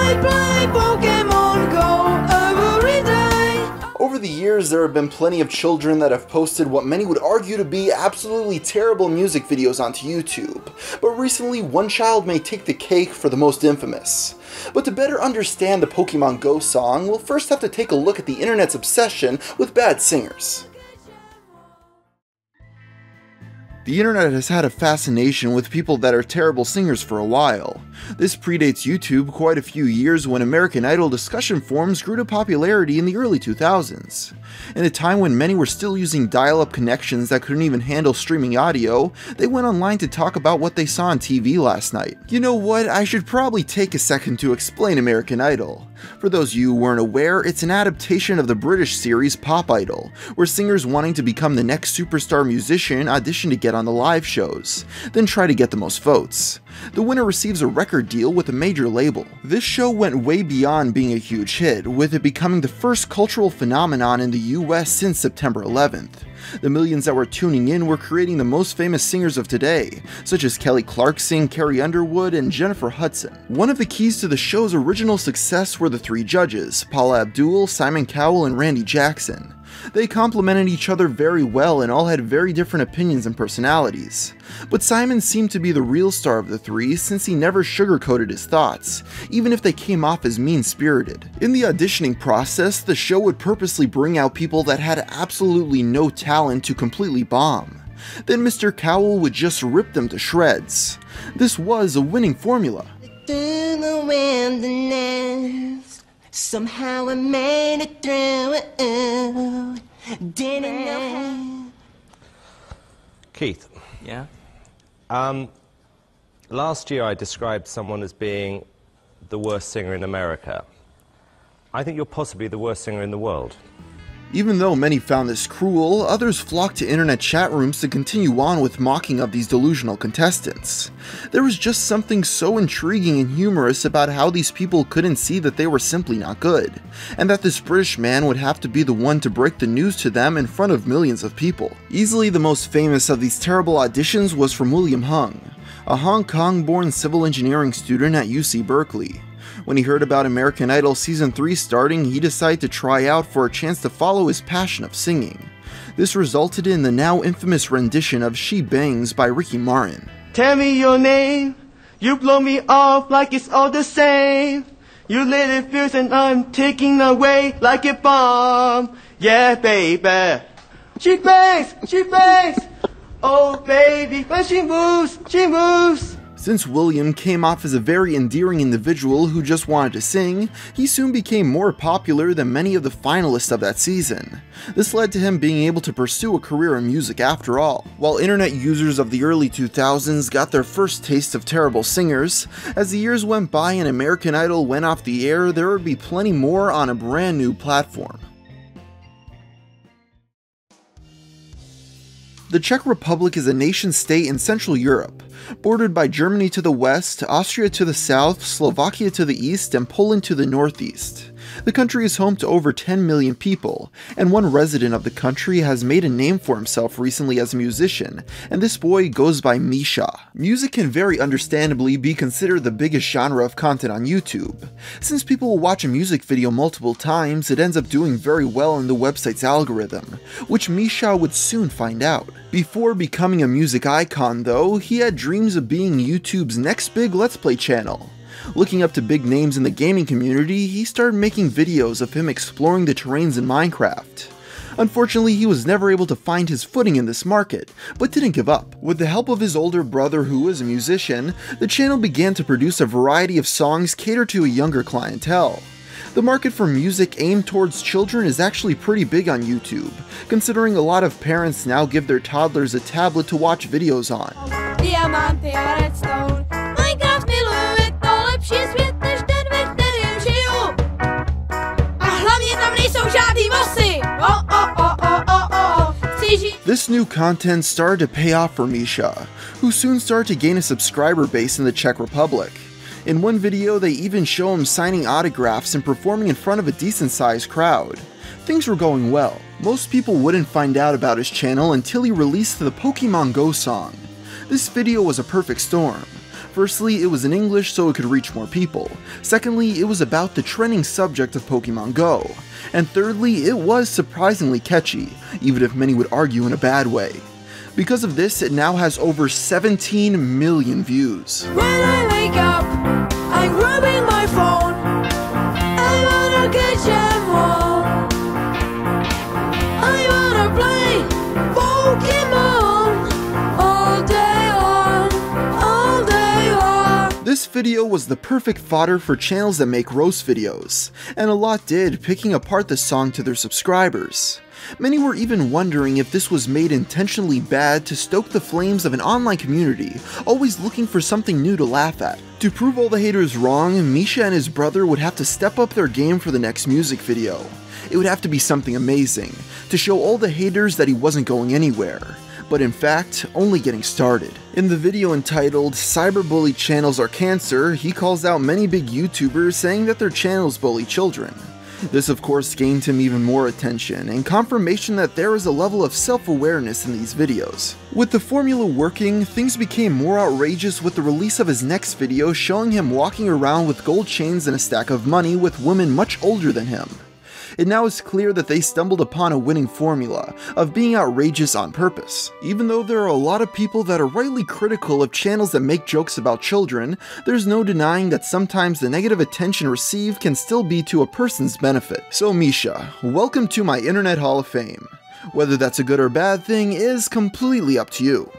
I play Pokemon Go every day. Over the years, there have been plenty of children that have posted what many would argue to be absolutely terrible music videos onto YouTube, but recently one child may take the cake for the most infamous. But to better understand the Pokemon Go song, we'll first have to take a look at the internet's obsession with bad singers. The internet has had a fascination with people that are terrible singers for a while. This predates YouTube quite a few years when American Idol discussion forums grew to popularity in the early 2000s. In a time when many were still using dial-up connections that couldn't even handle streaming audio, they went online to talk about what they saw on TV last night. You know what, I should probably take a second to explain American Idol. For those of you who weren't aware, it's an adaptation of the British series Pop Idol, where singers wanting to become the next superstar musician audition to get on the live shows, then try to get the most votes. The winner receives a record deal with a major label. This show went way beyond being a huge hit, with it becoming the first cultural phenomenon in the US since September 11th. The millions that were tuning in were creating the most famous singers of today, such as Kelly Clarkson, Carrie Underwood, and Jennifer Hudson. One of the keys to the show's original success were the three judges, Paula Abdul, Simon Cowell, and Randy Jackson. They complemented each other very well and all had very different opinions and personalities. But Simon seemed to be the real star of the three since he never sugarcoated his thoughts, even if they came off as mean-spirited. In the auditioning process, the show would purposely bring out people that had absolutely no talent to completely bomb. Then Mr. Cowell would just rip them to shreds. This was a winning formula. Through the wilderness, somehow I made it through. Didn't know. Keith. Yeah? Last year I described someone as being the worst singer in America. I think you're possibly the worst singer in the world. Even though many found this cruel, others flocked to internet chat rooms to continue on with mocking of these delusional contestants. There was just something so intriguing and humorous about how these people couldn't see that they were simply not good, and that this British man would have to be the one to break the news to them in front of millions of people. Easily the most famous of these terrible auditions was from William Hung, a Hong Kong-born civil engineering student at UC Berkeley. When he heard about American Idol Season 3 starting, he decided to try out for a chance to follow his passion of singing. This resulted in the now infamous rendition of She Bangs by Ricky Martin. Tell me your name, you blow me off like it's all the same. You lit it fuse and I'm taking away like a bomb. Yeah, baby. She bangs, oh baby, when she moves, she moves. Since William came off as a very endearing individual who just wanted to sing, he soon became more popular than many of the finalists of that season. This led to him being able to pursue a career in music after all. While internet users of the early 2000s got their first taste of terrible singers, as the years went by and American Idol went off the air, there would be plenty more on a brand new platform. The Czech Republic is a nation-state in Central Europe, bordered by Germany to the west, Austria to the south, Slovakia to the east, and Poland to the northeast. The country is home to over 10 million people, and one resident of the country has made a name for himself recently as a musician, and this boy goes by Misha. Music can very understandably be considered the biggest genre of content on YouTube. Since people will watch a music video multiple times, it ends up doing very well in the website's algorithm, which Misha would soon find out. Before becoming a music icon though, he had dreams of being YouTube's next big Let's Play channel. Looking up to big names in the gaming community, he started making videos of him exploring the terrains in Minecraft. Unfortunately, he was never able to find his footing in this market, but didn't give up. With the help of his older brother who is a musician, the channel began to produce a variety of songs catered to a younger clientele. The market for music aimed towards children is actually pretty big on YouTube, considering a lot of parents now give their toddlers a tablet to watch videos on. Diamanty a redstone, Minecraft miluje, to lepší svět, než ten, ve kterém žiju. A hlavně tam nejsou žádný mossy. This new content started to pay off for Misha, who soon started to gain a subscriber base in the Czech Republic. In one video, they even show him signing autographs and performing in front of a decent-sized crowd. Things were going well. Most people wouldn't find out about his channel until he released the Pokemon Go song. This video was a perfect storm. Firstly, it was in English so it could reach more people. Secondly, it was about the trending subject of Pokemon Go. And thirdly, it was surprisingly catchy, even if many would argue in a bad way. Because of this, it now has over 17 million views. When I wake up, I'm grabbing my phone. I wanna catch 'em all. I wanna play Pokemon all day long, all day long. This video was the perfect fodder for channels that make roast videos, and a lot did, picking apart the song to their subscribers. Many were even wondering if this was made intentionally bad to stoke the flames of an online community, always looking for something new to laugh at. To prove all the haters wrong, Misha and his brother would have to step up their game for the next music video. It would have to be something amazing, to show all the haters that he wasn't going anywhere, but in fact, only getting started. In the video entitled "Cyberbully Channels Are Cancer," he calls out many big YouTubers saying that their channels bully children. This of course gained him even more attention, and confirmation that there is a level of self-awareness in these videos. With the formula working, things became more outrageous with the release of his next video showing him walking around with gold chains and a stack of money with women much older than him. It now is clear that they stumbled upon a winning formula of being outrageous on purpose. Even though there are a lot of people that are rightly critical of channels that make jokes about children, there's no denying that sometimes the negative attention received can still be to a person's benefit. So Misha, welcome to my Internet Hall of Fame. Whether that's a good or bad thing is completely up to you.